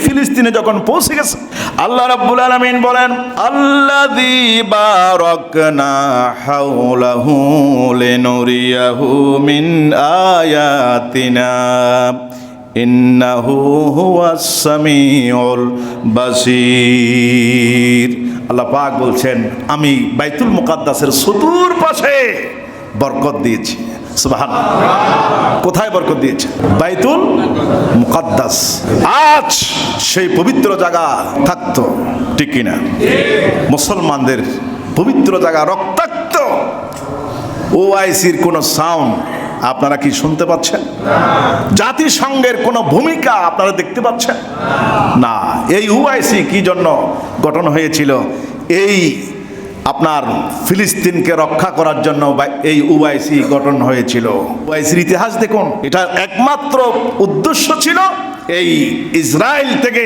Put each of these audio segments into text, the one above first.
ফিলিস্তিনে যখন পৌঁছে গেছে, আল্লাহ রাব্বুল আলামিন বলেন আল্লাযী বারাকনা হাওলাহু লিনুরিয়াহু মিন আয়াতিনা ইন্নাহু হুয়াস সামিউল বাসীর। আল্লাহ পাক বলছেন আমি বাইতুল মুকাদ্দাসের চতুর্পাশে বরকত দিয়েছি। সুবহানাল্লাহ। কোথায় বরকত দিয়েছে? বাইতুল মুকাদ্দাস। আজ সেই পবিত্র জায়গা থাকতো, ঠিক কিনা? মুসলমানদের পবিত্র জায়গা রক্তাক্ত। ওআইসির কোন সাউন্ড আপনারা কি শুনতে পাচ্ছেন? জাতিসংঘের কোন ভূমিকা আপনারা দেখতে পাচ্ছেন না। এই ওআইসি কি জন্য গঠন হয়েছিল? এই আপনার ফিলিস্তিনকে রক্ষা করার জন্য এই ওআইসি গঠন হয়েছিল। ওআইসির ইতিহাস দেখুন, এটা একমাত্র উদ্দেশ্য ছিল এই ইসরায়েল থেকে,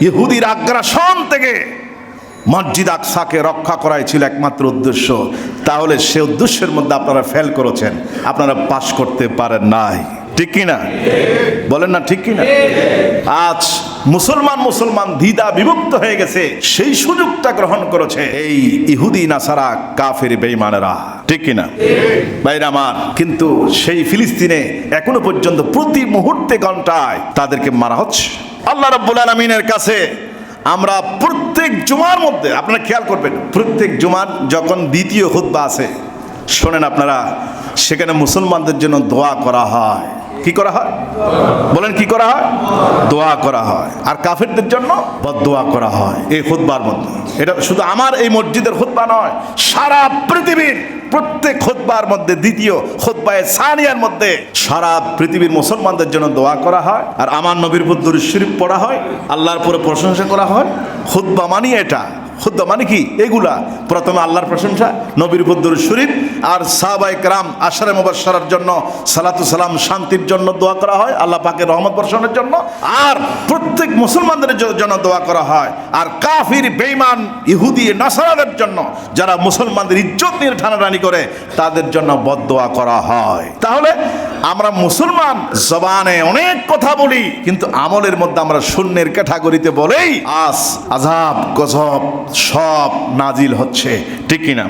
ইহুদির আগ্রাসন থেকে মসজিদ আকসাকে রক্ষা করাই ছিল একমাত্র উদ্দেশ্য। তাহলে সে উদ্দেশ্যের মধ্যে আপনারা ফেল করেছেন, আপনারা পাশ করতে পারেন নাই, ঠিক কিনা? বলেন না ঠিক কিনা? আজ মুসলমান দ্বিধা বিভক্ত হয়ে গেছে, সেই সুযোগটা গ্রহণ করেছে এই ইহুদি নাসারা কাফের বেঈমানেরা, ঠিক কিনা ভাইরা আমার? কিন্তু সেই ফিলিস্তিনে এখনো পর্যন্ত প্রতি মুহূর্তে ঘন্টায় তাদেরকে মারা হচ্ছে। আল্লাহ রাব্বুল আলামিনের কাছে আমরা প্রত্যেক জুমার মধ্যে, আপনারা খেয়াল করবেন, প্রত্যেক জুমার যখন দ্বিতীয় খুতবা আছে, শোনেন আপনারা, সেখানে মুসলমানদের জন্য দোয়া করা হয়। কি করা হয়? বলেন কি করা হয়? দোয়া করা হয়। আর কাফেরদের জন্য বদদোয়া করা হয় এই খুতবার মধ্যে। এটা শুধু আমার এই মসজিদের খুতবা নয়, সারা পৃথিবীর প্রত্যেক খুতবার মধ্যে, দ্বিতীয় খুতবায়ে সানিয়ার মধ্যে সারা পৃথিবীর মুসলমানদের জন্য দোয়া করা হয়। আর আমার নবীর উপর দুরূদ শরীফ পড়া হয়, আল্লাহর উপরে প্রশংসা করা হয়। খুতবা মানে এটা। খুতবা মানে কি? এগুলা প্রথমে আল্লাহর প্রশংসা, নবীর উপর দুরূদ শরীফ, আর সাহাবায়ে কেরাম আশারে মুবাশশারার জন্য সালাতু সালাম, শান্তির জন্য দোয়া করা হয়, আল্লাহ পাকের রহমত বর্ষণের জন্য। আর প্রত্যেক মুসলমানদের জন্য দোয়া করা হয়। আর কাফির বেঈমান ইহুদি নাসারাদের জন্য, যারা মুসলমানদের ইজ্জত নিয়ে টানাটানি করে, তাদের জন্য বদদোয়া করা হয়। তাহলে আমরা মুসলমান জবানে অনেক কথা বলি, কিন্তু আমলের মধ্যে আমরা শূন্যের ক্যাটাগরিতে বলেই আজ আযাব গজব সব নাজিল হচ্ছে, ঠিক কিনা?